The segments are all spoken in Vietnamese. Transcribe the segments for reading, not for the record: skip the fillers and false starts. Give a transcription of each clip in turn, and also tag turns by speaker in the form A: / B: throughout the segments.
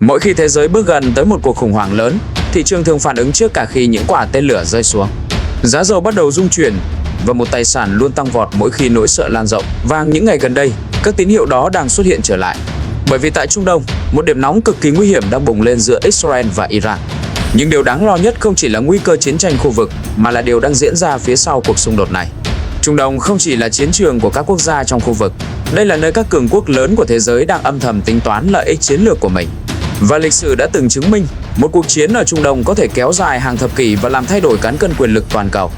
A: Mỗi khi thế giới bước gần tới một cuộc khủng hoảng lớn, thị trường thường phản ứng trước cả khi những quả tên lửa rơi xuống. Giá dầu bắt đầu rung chuyển và một tài sản luôn tăng vọt mỗi khi nỗi sợ lan rộng. Và những ngày gần đây, các tín hiệu đó đang xuất hiện trở lại. Bởi vì tại Trung Đông, một điểm nóng cực kỳ nguy hiểm đang bùng lên giữa Israel và Iran. Nhưng điều đáng lo nhất không chỉ là nguy cơ chiến tranh khu vực, mà là điều đang diễn ra phía sau cuộc xung đột này. Trung Đông không chỉ là chiến trường của các quốc gia trong khu vực, đây là nơi các cường quốc lớn của thế giới đang âm thầm tính toán lợi ích chiến lược của mình. Và lịch sử đã từng chứng minh, một cuộc chiến ở Trung Đông có thể kéo dài hàng thập kỷ và làm thay đổi cán cân quyền lực toàn cầu.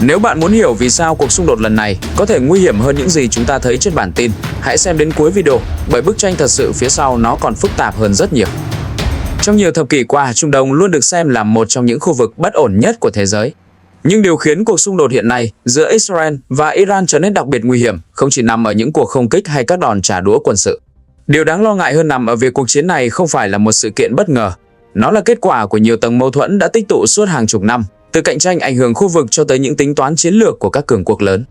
A: Nếu bạn muốn hiểu vì sao cuộc xung đột lần này có thể nguy hiểm hơn những gì chúng ta thấy trên bản tin, hãy xem đến cuối video, bởi bức tranh thật sự phía sau nó còn phức tạp hơn rất nhiều. Trong nhiều thập kỷ qua, Trung Đông luôn được xem là một trong những khu vực bất ổn nhất của thế giới. Nhưng điều khiến cuộc xung đột hiện nay giữa Israel và Iran trở nên đặc biệt nguy hiểm không chỉ nằm ở những cuộc không kích hay các đòn trả đũa quân sự. Điều đáng lo ngại hơn nằm ở việc cuộc chiến này không phải là một sự kiện bất ngờ. Nó là kết quả của nhiều tầng mâu thuẫn đã tích tụ suốt hàng chục năm, từ cạnh tranh ảnh hưởng khu vực cho tới những tính toán chiến lược của các cường quốc lớn.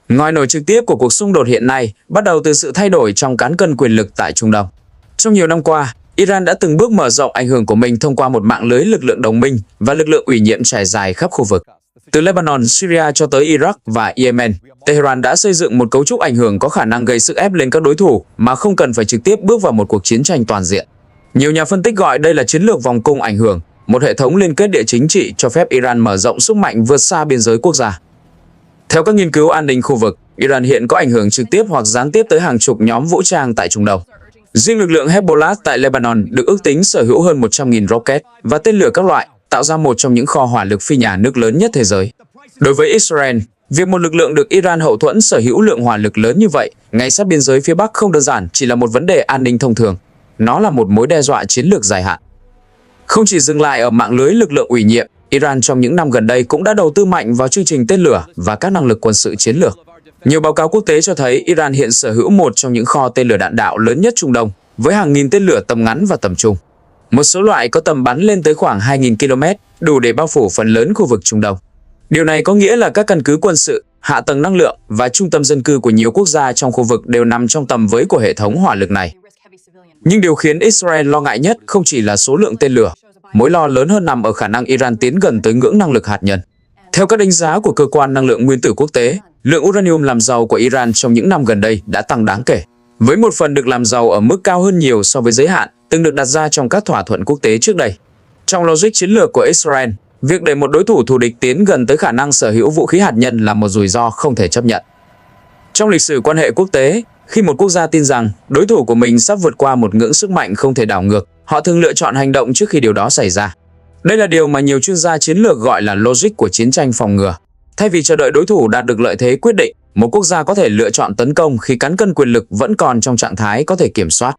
A: Ngòi nổ trực tiếp của cuộc xung đột hiện nay bắt đầu từ sự thay đổi trong cán cân quyền lực tại Trung Đông. Trong nhiều năm qua, Iran đã từng bước mở rộng ảnh hưởng của mình thông qua một mạng lưới lực lượng đồng minh và lực lượng ủy nhiệm trải dài khắp khu vực. Từ Lebanon, Syria cho tới Iraq và Yemen, Tehran đã xây dựng một cấu trúc ảnh hưởng có khả năng gây sức ép lên các đối thủ mà không cần phải trực tiếp bước vào một cuộc chiến tranh toàn diện. Nhiều nhà phân tích gọi đây là chiến lược vòng cung ảnh hưởng, một hệ thống liên kết địa chính trị cho phép Iran mở rộng sức mạnh vượt xa biên giới quốc gia. Theo các nghiên cứu an ninh khu vực, Iran hiện có ảnh hưởng trực tiếp hoặc gián tiếp tới hàng chục nhóm vũ trang tại Trung Đông. Riêng lực lượng Hezbollah tại Lebanon được ước tính sở hữu hơn 100.000 rocket và tên lửa các loại, tạo ra một trong những kho hỏa lực phi nhà nước lớn nhất thế giới. Đối với Israel, việc một lực lượng được Iran hậu thuẫn sở hữu lượng hỏa lực lớn như vậy ngay sát biên giới phía Bắc không đơn giản chỉ là một vấn đề an ninh thông thường. Nó là một mối đe dọa chiến lược dài hạn. Không chỉ dừng lại ở mạng lưới lực lượng ủy nhiệm, Iran trong những năm gần đây cũng đã đầu tư mạnh vào chương trình tên lửa và các năng lực quân sự chiến lược. Nhiều báo cáo quốc tế cho thấy Iran hiện sở hữu một trong những kho tên lửa đạn đạo lớn nhất Trung Đông, với hàng nghìn tên lửa tầm ngắn và tầm trung. Một số loại có tầm bắn lên tới khoảng 2.000 km, đủ để bao phủ phần lớn khu vực Trung Đông. Điều này có nghĩa là các căn cứ quân sự, hạ tầng năng lượng và trung tâm dân cư của nhiều quốc gia trong khu vực đều nằm trong tầm với của hệ thống hỏa lực này. Nhưng điều khiến Israel lo ngại nhất không chỉ là số lượng tên lửa, mối lo lớn hơn nằm ở khả năng Iran tiến gần tới ngưỡng năng lực hạt nhân. Theo các đánh giá của Cơ quan Năng lượng Nguyên tử Quốc tế, lượng uranium làm giàu của Iran trong những năm gần đây đã tăng đáng kể, với một phần được làm giàu ở mức cao hơn nhiều so với giới hạn từng được đặt ra trong các thỏa thuận quốc tế trước đây. Trong logic chiến lược của Israel, việc để một đối thủ thù địch tiến gần tới khả năng sở hữu vũ khí hạt nhân là một rủi ro không thể chấp nhận. Trong lịch sử quan hệ quốc tế, khi một quốc gia tin rằng đối thủ của mình sắp vượt qua một ngưỡng sức mạnh không thể đảo ngược, họ thường lựa chọn hành động trước khi điều đó xảy ra. Đây là điều mà nhiều chuyên gia chiến lược gọi là logic của chiến tranh phòng ngừa. Thay vì chờ đợi đối thủ đạt được lợi thế quyết định, một quốc gia có thể lựa chọn tấn công khi cán cân quyền lực vẫn còn trong trạng thái có thể kiểm soát.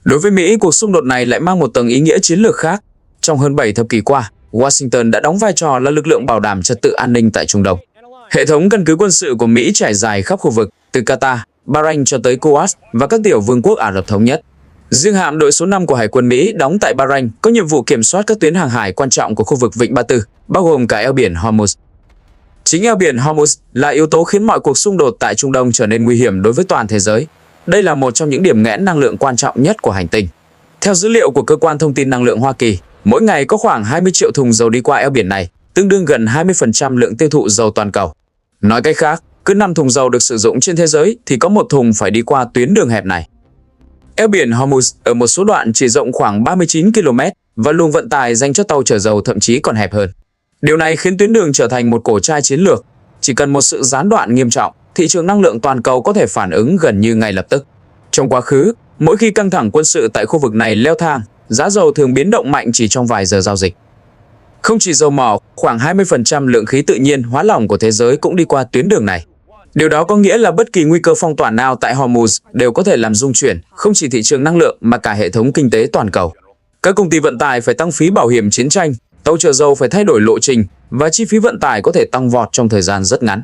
A: Đối với Mỹ, cuộc xung đột này lại mang một tầng ý nghĩa chiến lược khác. Trong hơn 7 thập kỷ qua, Washington đã đóng vai trò là lực lượng bảo đảm trật tự an ninh tại Trung Đông. Hệ thống căn cứ quân sự của Mỹ trải dài khắp khu vực, từ Qatar, Bahrain cho tới Kuwait và các tiểu vương quốc Ả Rập Thống Nhất. Riêng hạm đội số 5 của Hải quân Mỹ đóng tại Bahrain có nhiệm vụ kiểm soát các tuyến hàng hải quan trọng của khu vực Vịnh Ba Tư, bao gồm cả eo biển Hormuz. Chính eo biển Hormuz là yếu tố khiến mọi cuộc xung đột tại Trung Đông trở nên nguy hiểm đối với toàn thế giới. Đây là một trong những điểm nghẽn năng lượng quan trọng nhất của hành tinh. Theo dữ liệu của Cơ quan Thông tin Năng lượng Hoa Kỳ, mỗi ngày có khoảng 20 triệu thùng dầu đi qua eo biển này, tương đương gần 20% lượng tiêu thụ dầu toàn cầu. Nói cách khác, cứ 5 thùng dầu được sử dụng trên thế giới thì có một thùng phải đi qua tuyến đường hẹp này. Eo biển Hormuz ở một số đoạn chỉ rộng khoảng 39 km và luồng vận tải dành cho tàu chở dầu thậm chí còn hẹp hơn. Điều này khiến tuyến đường trở thành một cổ trai chiến lược. Chỉ cần một sự gián đoạn nghiêm trọng, thị trường năng lượng toàn cầu có thể phản ứng gần như ngay lập tức. Trong quá khứ, mỗi khi căng thẳng quân sự tại khu vực này leo thang, giá dầu thường biến động mạnh chỉ trong vài giờ giao dịch. Không chỉ dầu mỏ, khoảng 20% lượng khí tự nhiên hóa lỏng của thế giới cũng đi qua tuyến đường này. Điều đó có nghĩa là bất kỳ nguy cơ phong tỏa nào tại Hormuz đều có thể làm rung chuyển không chỉ thị trường năng lượng mà cả hệ thống kinh tế toàn cầu. Các công ty vận tải phải tăng phí bảo hiểm chiến tranh, tàu chở dầu phải thay đổi lộ trình và chi phí vận tải có thể tăng vọt trong thời gian rất ngắn.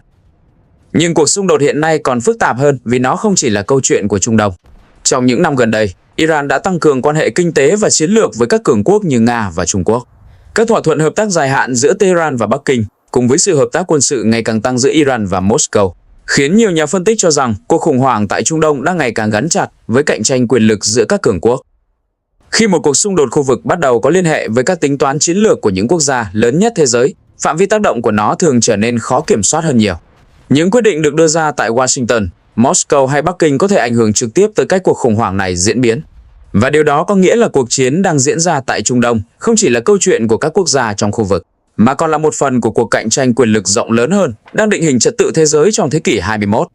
A: Nhưng cuộc xung đột hiện nay còn phức tạp hơn vì nó không chỉ là câu chuyện của Trung Đông. Trong những năm gần đây, Iran đã tăng cường quan hệ kinh tế và chiến lược với các cường quốc như Nga và Trung Quốc. Các thỏa thuận hợp tác dài hạn giữa Tehran và Bắc Kinh, cùng với sự hợp tác quân sự ngày càng tăng giữa Iran và Moscow, khiến nhiều nhà phân tích cho rằng cuộc khủng hoảng tại Trung Đông đang ngày càng gắn chặt với cạnh tranh quyền lực giữa các cường quốc. Khi một cuộc xung đột khu vực bắt đầu có liên hệ với các tính toán chiến lược của những quốc gia lớn nhất thế giới, phạm vi tác động của nó thường trở nên khó kiểm soát hơn nhiều. Những quyết định được đưa ra tại Washington, Moscow hay Bắc Kinh có thể ảnh hưởng trực tiếp tới cách cuộc khủng hoảng này diễn biến. Và điều đó có nghĩa là cuộc chiến đang diễn ra tại Trung Đông không chỉ là câu chuyện của các quốc gia trong khu vực, mà còn là một phần của cuộc cạnh tranh quyền lực rộng lớn hơn, đang định hình trật tự thế giới trong thế kỷ 21.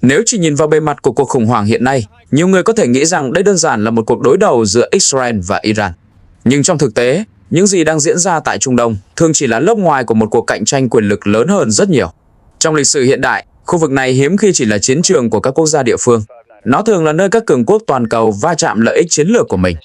A: Nếu chỉ nhìn vào bề mặt của cuộc khủng hoảng hiện nay, nhiều người có thể nghĩ rằng đây đơn giản là một cuộc đối đầu giữa Israel và Iran. Nhưng trong thực tế, những gì đang diễn ra tại Trung Đông thường chỉ là lớp ngoài của một cuộc cạnh tranh quyền lực lớn hơn rất nhiều. Trong lịch sử hiện đại, khu vực này hiếm khi chỉ là chiến trường của các quốc gia địa phương. Nó thường là nơi các cường quốc toàn cầu va chạm lợi ích chiến lược của mình.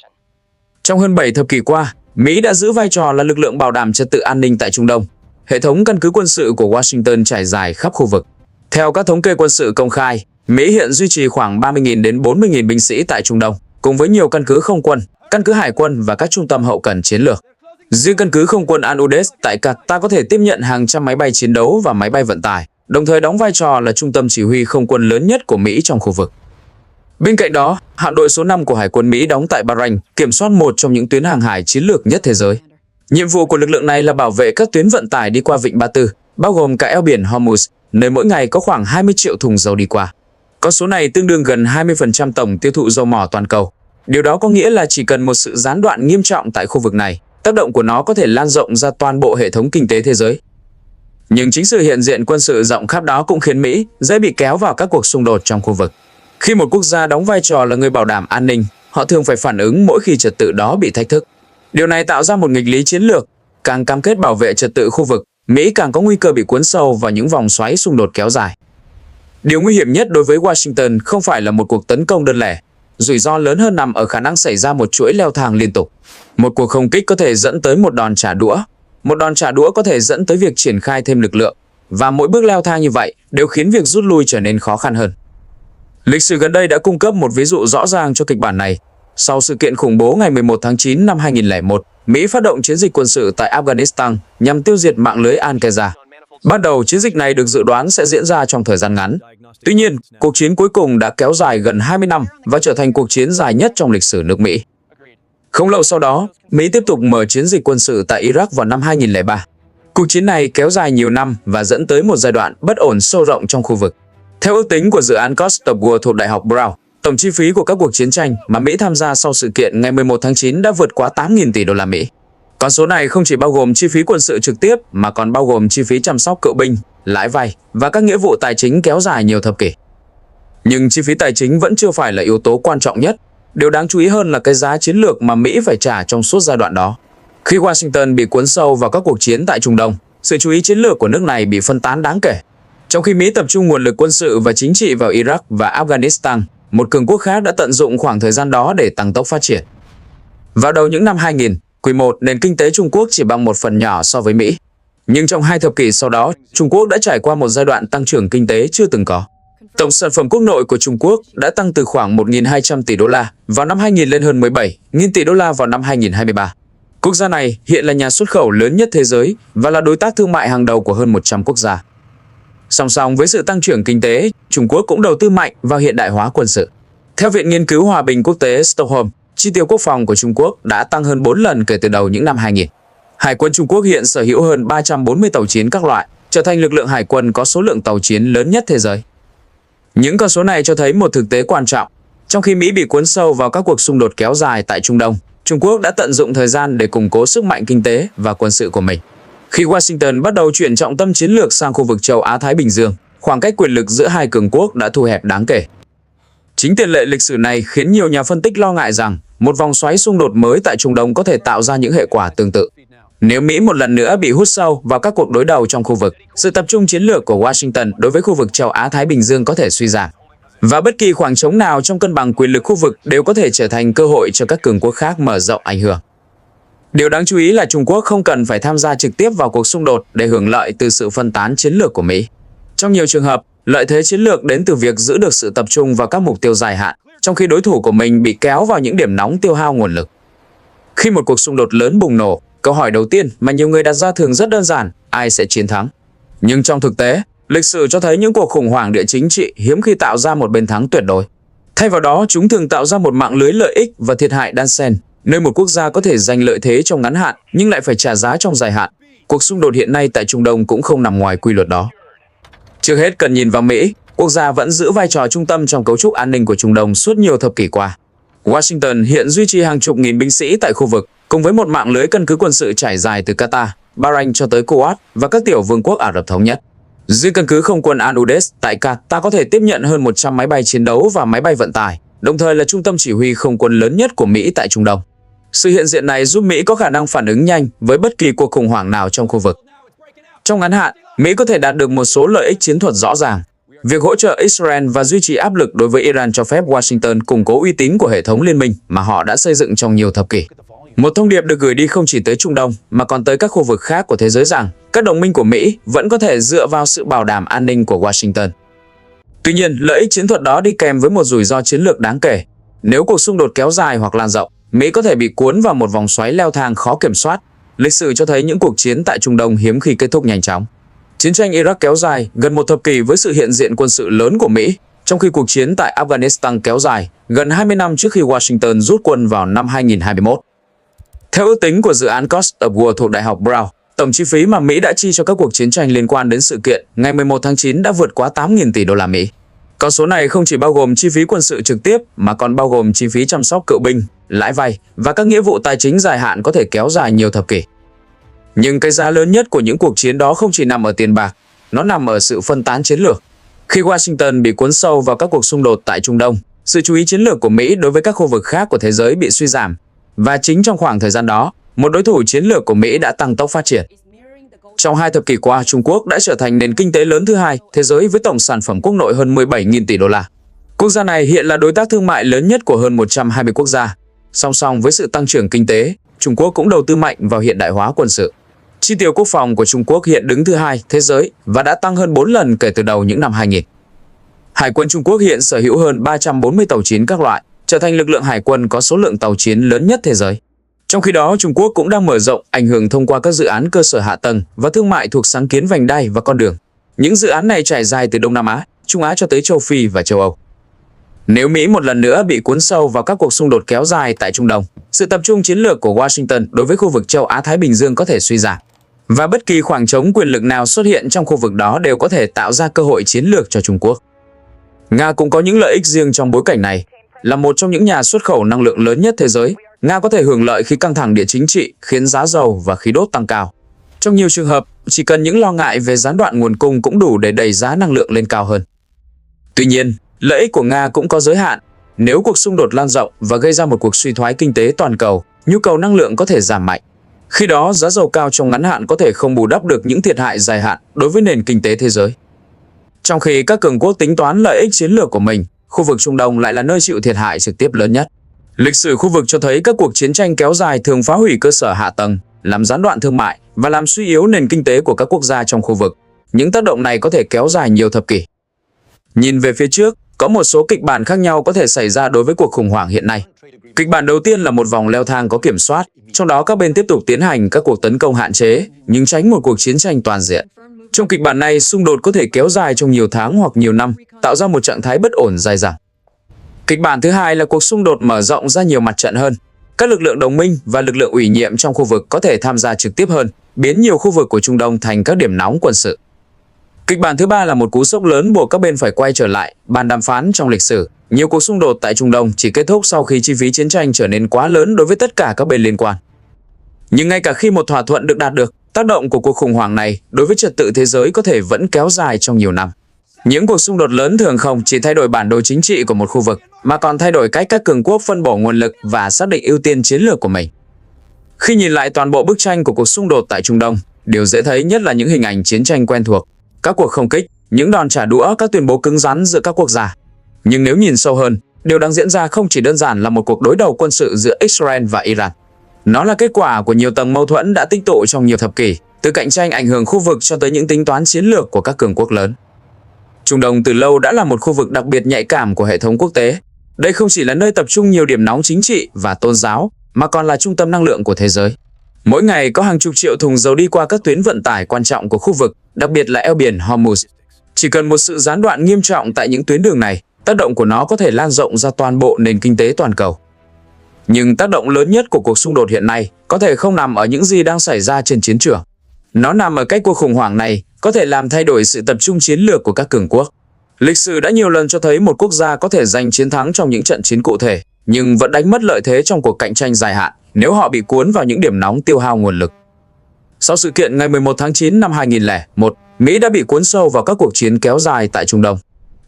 A: Trong hơn 7 thập kỷ qua, Mỹ đã giữ vai trò là lực lượng bảo đảm trật tự an ninh tại Trung Đông. Hệ thống căn cứ quân sự của Washington trải dài khắp khu vực. Theo các thống kê quân sự công khai, Mỹ hiện duy trì khoảng 30.000 đến 40.000 binh sĩ tại Trung Đông, cùng với nhiều căn cứ không quân, căn cứ hải quân và các trung tâm hậu cần chiến lược. Riêng căn cứ không quân Al-Udeid tại Qatar có thể tiếp nhận hàng trăm máy bay chiến đấu và máy bay vận tải, đồng thời đóng vai trò là trung tâm chỉ huy không quân lớn nhất của Mỹ trong khu vực. Bên cạnh đó, hạm đội số 5 của Hải quân Mỹ đóng tại Bahrain kiểm soát một trong những tuyến hàng hải chiến lược nhất thế giới. Nhiệm vụ của lực lượng này là bảo vệ các tuyến vận tải đi qua Vịnh Ba Tư, bao gồm cả eo biển Hormuz, nơi mỗi ngày có khoảng 20 triệu thùng dầu đi qua. Con số này tương đương gần 20% tổng tiêu thụ dầu mỏ toàn cầu. Điều đó có nghĩa là chỉ cần một sự gián đoạn nghiêm trọng tại khu vực này, tác động của nó có thể lan rộng ra toàn bộ hệ thống kinh tế thế giới. Nhưng chính sự hiện diện quân sự rộng khắp đó cũng khiến Mỹ dễ bị kéo vào các cuộc xung đột trong khu vực. Khi một quốc gia đóng vai trò là người bảo đảm an ninh, họ thường phải phản ứng mỗi khi trật tự đó bị thách thức. Điều này tạo ra một nghịch lý chiến lược. Càng cam kết bảo vệ trật tự khu vực, Mỹ càng có nguy cơ bị cuốn sâu vào những vòng xoáy xung đột kéo dài. Điều nguy hiểm nhất đối với Washington không phải là một cuộc tấn công đơn lẻ. Rủi ro lớn hơn nằm ở khả năng xảy ra một chuỗi leo thang liên tục. Một cuộc không kích có thể dẫn tới một đòn trả đũa. Một đòn trả đũa có thể dẫn tới việc triển khai thêm lực lượng. Và mỗi bước leo thang như vậy đều khiến việc rút lui trở nên khó khăn hơn. Lịch sử gần đây đã cung cấp một ví dụ rõ ràng cho kịch bản này. Sau sự kiện khủng bố ngày 11 tháng 9 năm 2001, Mỹ phát động chiến dịch quân sự tại Afghanistan nhằm tiêu diệt mạng lưới Al-Qaeda. Ban đầu, chiến dịch này được dự đoán sẽ diễn ra trong thời gian ngắn. Tuy nhiên, cuộc chiến cuối cùng đã kéo dài gần 20 năm và trở thành cuộc chiến dài nhất trong lịch sử nước Mỹ. Không lâu sau đó, Mỹ tiếp tục mở chiến dịch quân sự tại Iraq vào năm 2003. Cuộc chiến này kéo dài nhiều năm và dẫn tới một giai đoạn bất ổn sâu rộng trong khu vực. Theo ước tính của dự án Cost of War thuộc Đại học Brown, tổng chi phí của các cuộc chiến tranh mà Mỹ tham gia sau sự kiện ngày 11 tháng 9 đã vượt quá 8.000 tỷ đô la Mỹ. Con số này không chỉ bao gồm chi phí quân sự trực tiếp mà còn bao gồm chi phí chăm sóc cựu binh, lãi vay và các nghĩa vụ tài chính kéo dài nhiều thập kỷ. Nhưng chi phí tài chính vẫn chưa phải là yếu tố quan trọng nhất. Điều đáng chú ý hơn là cái giá chiến lược mà Mỹ phải trả trong suốt giai đoạn đó. Khi Washington bị cuốn sâu vào các cuộc chiến tại Trung Đông, sự chú ý chiến lược của nước này bị phân tán đáng kể. Trong khi Mỹ tập trung nguồn lực quân sự và chính trị vào Iraq và Afghanistan, một cường quốc khác đã tận dụng khoảng thời gian đó để tăng tốc phát triển. Vào đầu những năm 2000, quy mô nền kinh tế Trung Quốc chỉ bằng một phần nhỏ so với Mỹ. Nhưng trong 2 thập kỷ sau đó, Trung Quốc đã trải qua một giai đoạn tăng trưởng kinh tế chưa từng có. Tổng sản phẩm quốc nội của Trung Quốc đã tăng từ khoảng 1.200 tỷ đô la vào năm 2000 lên hơn 17.000 tỷ đô la vào năm 2023. Quốc gia này hiện là nhà xuất khẩu lớn nhất thế giới và là đối tác thương mại hàng đầu của hơn 100 quốc gia. Song song với sự tăng trưởng kinh tế, Trung Quốc cũng đầu tư mạnh vào hiện đại hóa quân sự. Theo Viện Nghiên cứu Hòa bình Quốc tế Stockholm, chi tiêu quốc phòng của Trung Quốc đã tăng hơn 4 lần kể từ đầu những năm 2000. Hải quân Trung Quốc hiện sở hữu hơn 340 tàu chiến các loại, trở thành lực lượng hải quân có số lượng tàu chiến lớn nhất thế giới. Những con số này cho thấy một thực tế quan trọng. Trong khi Mỹ bị cuốn sâu vào các cuộc xung đột kéo dài tại Trung Đông, Trung Quốc đã tận dụng thời gian để củng cố sức mạnh kinh tế và quân sự của mình. Khi Washington bắt đầu chuyển trọng tâm chiến lược sang khu vực châu Á-Thái Bình Dương, khoảng cách quyền lực giữa hai cường quốc đã thu hẹp đáng kể. Chính tiền lệ lịch sử này khiến nhiều nhà phân tích lo ngại rằng một vòng xoáy xung đột mới tại Trung Đông có thể tạo ra những hệ quả tương tự. Nếu Mỹ một lần nữa bị hút sâu vào các cuộc đối đầu trong khu vực, sự tập trung chiến lược của Washington đối với khu vực châu Á-Thái Bình Dương có thể suy giảm. Và bất kỳ khoảng trống nào trong cân bằng quyền lực khu vực đều có thể trở thành cơ hội cho các cường quốc khác mở rộng ảnh hưởng. Điều đáng chú ý là Trung Quốc không cần phải tham gia trực tiếp vào cuộc xung đột để hưởng lợi từ sự phân tán chiến lược của Mỹ. Trong nhiều trường hợp, lợi thế chiến lược đến từ việc giữ được sự tập trung vào các mục tiêu dài hạn, trong khi đối thủ của mình bị kéo vào những điểm nóng tiêu hao nguồn lực. Khi một cuộc xung đột lớn bùng nổ, câu hỏi đầu tiên mà nhiều người đặt ra thường rất đơn giản: ai sẽ chiến thắng? Nhưng trong thực tế, lịch sử cho thấy những cuộc khủng hoảng địa chính trị hiếm khi tạo ra một bên thắng tuyệt đối. Thay vào đó, chúng thường tạo ra một mạng lưới lợi ích và thiệt hại đan xen, nơi một quốc gia có thể giành lợi thế trong ngắn hạn nhưng lại phải trả giá trong dài hạn. Cuộc xung đột hiện nay tại Trung Đông cũng không nằm ngoài quy luật đó. Trước hết cần nhìn vào Mỹ, quốc gia vẫn giữ vai trò trung tâm trong cấu trúc an ninh của Trung Đông suốt nhiều thập kỷ qua. Washington hiện duy trì hàng chục nghìn binh sĩ tại khu vực, cùng với một mạng lưới căn cứ quân sự trải dài từ Qatar, Bahrain cho tới Kuwait và các tiểu vương quốc Ả Rập Thống Nhất. Riêng căn cứ không quân Al-Udeid tại Qatar có thể tiếp nhận hơn 100 máy bay chiến đấu và máy bay vận tải, đồng thời là trung tâm chỉ huy không quân lớn nhất của Mỹ tại Trung Đông. Sự hiện diện này giúp Mỹ có khả năng phản ứng nhanh với bất kỳ cuộc khủng hoảng nào trong khu vực. Trong ngắn hạn, Mỹ có thể đạt được một số lợi ích chiến thuật rõ ràng. Việc hỗ trợ Israel và duy trì áp lực đối với Iran cho phép Washington củng cố uy tín của hệ thống liên minh mà họ đã xây dựng trong nhiều thập kỷ. Một thông điệp được gửi đi không chỉ tới Trung Đông mà còn tới các khu vực khác của thế giới rằng các đồng minh của Mỹ vẫn có thể dựa vào sự bảo đảm an ninh của Washington. Tuy nhiên, lợi ích chiến thuật đó đi kèm với một rủi ro chiến lược đáng kể. Nếu cuộc xung đột kéo dài hoặc lan rộng, Mỹ có thể bị cuốn vào một vòng xoáy leo thang khó kiểm soát. Lịch sử cho thấy những cuộc chiến tại Trung Đông hiếm khi kết thúc nhanh chóng. Chiến tranh Iraq kéo dài gần một thập kỷ với sự hiện diện quân sự lớn của Mỹ, trong khi cuộc chiến tại Afghanistan kéo dài gần 20 năm trước khi Washington rút quân vào năm 2021. Theo ước tính của dự án Cost of War thuộc Đại học Brown, tổng chi phí mà Mỹ đã chi cho các cuộc chiến tranh liên quan đến sự kiện ngày 11 tháng 9 đã vượt quá 8.000 tỷ đô la Mỹ. Con số này không chỉ bao gồm chi phí quân sự trực tiếp mà còn bao gồm chi phí chăm sóc cựu binh, lãi vay và các nghĩa vụ tài chính dài hạn có thể kéo dài nhiều thập kỷ. Nhưng cái giá lớn nhất của những cuộc chiến đó không chỉ nằm ở tiền bạc, nó nằm ở sự phân tán chiến lược. Khi Washington bị cuốn sâu vào các cuộc xung đột tại Trung Đông, sự chú ý chiến lược của Mỹ đối với các khu vực khác của thế giới bị suy giảm. Và chính trong khoảng thời gian đó, một đối thủ chiến lược của Mỹ đã tăng tốc phát triển. Trong 2 thập kỷ qua, Trung Quốc đã trở thành nền kinh tế lớn thứ hai thế giới với tổng sản phẩm quốc nội hơn 17.000 tỷ đô la. Quốc gia này hiện là đối tác thương mại lớn nhất của hơn 120 quốc gia. Song song với sự tăng trưởng kinh tế, Trung Quốc cũng đầu tư mạnh vào hiện đại hóa quân sự. Chi tiêu quốc phòng của Trung Quốc hiện đứng thứ hai thế giới và đã tăng hơn 4 lần kể từ đầu những năm 2000. Hải quân Trung Quốc hiện sở hữu hơn 340 tàu chiến các loại, trở thành lực lượng hải quân có số lượng tàu chiến lớn nhất thế giới. Trong khi đó, Trung Quốc cũng đang mở rộng ảnh hưởng thông qua các dự án cơ sở hạ tầng và thương mại thuộc sáng kiến vành đai và con đường. Những dự án này trải dài từ Đông Nam Á, Trung Á cho tới châu Phi và châu Âu. Nếu Mỹ một lần nữa bị cuốn sâu vào các cuộc xung đột kéo dài tại Trung Đông, sự tập trung chiến lược của Washington đối với khu vực châu Á-Thái Bình Dương có thể suy giảm. Và bất kỳ khoảng trống quyền lực nào xuất hiện trong khu vực đó đều có thể tạo ra cơ hội chiến lược cho Trung Quốc. Nga cũng có những lợi ích riêng trong bối cảnh này. Là một trong những nhà xuất khẩu năng lượng lớn nhất thế giới, Nga có thể hưởng lợi khi căng thẳng địa chính trị khiến giá dầu và khí đốt tăng cao. Trong nhiều trường hợp, chỉ cần những lo ngại về gián đoạn nguồn cung cũng đủ để đẩy giá năng lượng lên cao hơn. Tuy nhiên, lợi ích của Nga cũng có giới hạn. Nếu cuộc xung đột lan rộng và gây ra một cuộc suy thoái kinh tế toàn cầu, nhu cầu năng lượng có thể giảm mạnh. Khi đó, giá dầu cao trong ngắn hạn có thể không bù đắp được những thiệt hại dài hạn đối với nền kinh tế thế giới. Trong khi các cường quốc tính toán lợi ích chiến lược của mình, khu vực Trung Đông lại là nơi chịu thiệt hại trực tiếp lớn nhất. Lịch sử khu vực cho thấy các cuộc chiến tranh kéo dài thường phá hủy cơ sở hạ tầng, làm gián đoạn thương mại và làm suy yếu nền kinh tế của các quốc gia trong khu vực. Những tác động này có thể kéo dài nhiều thập kỷ. Nhìn về phía trước, có một số kịch bản khác nhau có thể xảy ra đối với cuộc khủng hoảng hiện nay. Kịch bản đầu tiên là một vòng leo thang có kiểm soát, trong đó các bên tiếp tục tiến hành các cuộc tấn công hạn chế, nhưng tránh một cuộc chiến tranh toàn diện. Trong kịch bản này, xung đột có thể kéo dài trong nhiều tháng hoặc nhiều năm, tạo ra một trạng thái bất ổn dai dẳng. Kịch bản thứ hai là cuộc xung đột mở rộng ra nhiều mặt trận hơn. Các lực lượng đồng minh và lực lượng ủy nhiệm trong khu vực có thể tham gia trực tiếp hơn, biến nhiều khu vực của Trung Đông thành các điểm nóng quân sự. Kịch bản thứ ba là một cú sốc lớn buộc các bên phải quay trở lại bàn đàm phán. Trong lịch sử, nhiều cuộc xung đột tại Trung Đông chỉ kết thúc sau khi chi phí chiến tranh trở nên quá lớn đối với tất cả các bên liên quan. Nhưng ngay cả khi một thỏa thuận được đạt được, tác động của cuộc khủng hoảng này đối với trật tự thế giới có thể vẫn kéo dài trong nhiều năm. Những cuộc xung đột lớn thường không chỉ thay đổi bản đồ chính trị của một khu vực, mà còn thay đổi cách các cường quốc phân bổ nguồn lực và xác định ưu tiên chiến lược của mình. Khi nhìn lại toàn bộ bức tranh của cuộc xung đột tại Trung Đông, điều dễ thấy nhất là những hình ảnh chiến tranh quen thuộc, các cuộc không kích, những đòn trả đũa, các tuyên bố cứng rắn giữa các quốc gia. Nhưng nếu nhìn sâu hơn, điều đang diễn ra không chỉ đơn giản là một cuộc đối đầu quân sự giữa Israel và Iran. Nó là kết quả của nhiều tầng mâu thuẫn đã tích tụ trong nhiều thập kỷ, từ cạnh tranh ảnh hưởng khu vực cho tới những tính toán chiến lược của các cường quốc lớn. Trung Đông từ lâu đã là một khu vực đặc biệt nhạy cảm của hệ thống quốc tế. Đây không chỉ là nơi tập trung nhiều điểm nóng chính trị và tôn giáo, mà còn là trung tâm năng lượng của thế giới. Mỗi ngày có hàng chục triệu thùng dầu đi qua các tuyến vận tải quan trọng của khu vực, đặc biệt là eo biển Hormuz. Chỉ cần một sự gián đoạn nghiêm trọng tại những tuyến đường này, tác động của nó có thể lan rộng ra toàn bộ nền kinh tế toàn cầu. Nhưng tác động lớn nhất của cuộc xung đột hiện nay có thể không nằm ở những gì đang xảy ra trên chiến trường. Nó nằm ở cách cuộc khủng hoảng này có thể làm thay đổi sự tập trung chiến lược của các cường quốc. Lịch sử đã nhiều lần cho thấy một quốc gia có thể giành chiến thắng trong những trận chiến cụ thể, nhưng vẫn đánh mất lợi thế trong cuộc cạnh tranh dài hạn nếu họ bị cuốn vào những điểm nóng tiêu hao nguồn lực. Sau sự kiện ngày 11 tháng 9 năm 2001, Mỹ đã bị cuốn sâu vào các cuộc chiến kéo dài tại Trung Đông.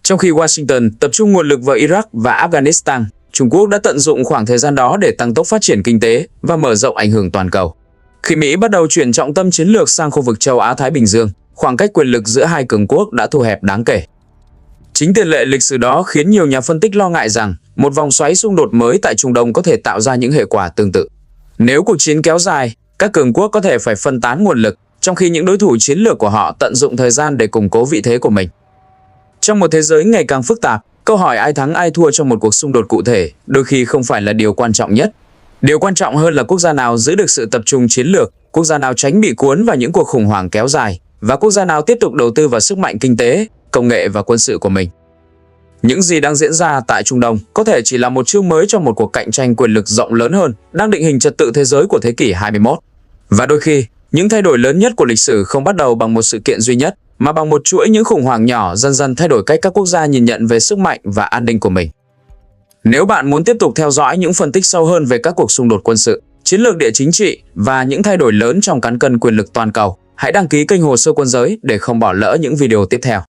A: Trong khi Washington tập trung nguồn lực vào Iraq và Afghanistan, Trung Quốc đã tận dụng khoảng thời gian đó để tăng tốc phát triển kinh tế và mở rộng ảnh hưởng toàn cầu. Khi Mỹ bắt đầu chuyển trọng tâm chiến lược sang khu vực châu Á-Thái Bình Dương, khoảng cách quyền lực giữa hai cường quốc đã thu hẹp đáng kể. Chính tiền lệ lịch sử đó khiến nhiều nhà phân tích lo ngại rằng một vòng xoáy xung đột mới tại Trung Đông có thể tạo ra những hệ quả tương tự. Nếu cuộc chiến kéo dài, các cường quốc có thể phải phân tán nguồn lực, trong khi những đối thủ chiến lược của họ tận dụng thời gian để củng cố vị thế của mình. Trong một thế giới ngày càng phức tạp, câu hỏi ai thắng ai thua trong một cuộc xung đột cụ thể đôi khi không phải là điều quan trọng nhất. Điều quan trọng hơn là quốc gia nào giữ được sự tập trung chiến lược, quốc gia nào tránh bị cuốn vào những cuộc khủng hoảng kéo dài, và quốc gia nào tiếp tục đầu tư vào sức mạnh kinh tế, công nghệ và quân sự của mình. Những gì đang diễn ra tại Trung Đông có thể chỉ là một chương mới trong một cuộc cạnh tranh quyền lực rộng lớn hơn, đang định hình trật tự thế giới của thế kỷ 21. Và đôi khi, những thay đổi lớn nhất của lịch sử không bắt đầu bằng một sự kiện duy nhất, mà bằng một chuỗi những khủng hoảng nhỏ dần dần thay đổi cách các quốc gia nhìn nhận về sức mạnh và an ninh của mình. Nếu bạn muốn tiếp tục theo dõi những phân tích sâu hơn về các cuộc xung đột quân sự, chiến lược địa chính trị và những thay đổi lớn trong cán cân quyền lực toàn cầu, hãy đăng ký kênh Hồ Sơ Quân Giới để không bỏ lỡ những video tiếp theo.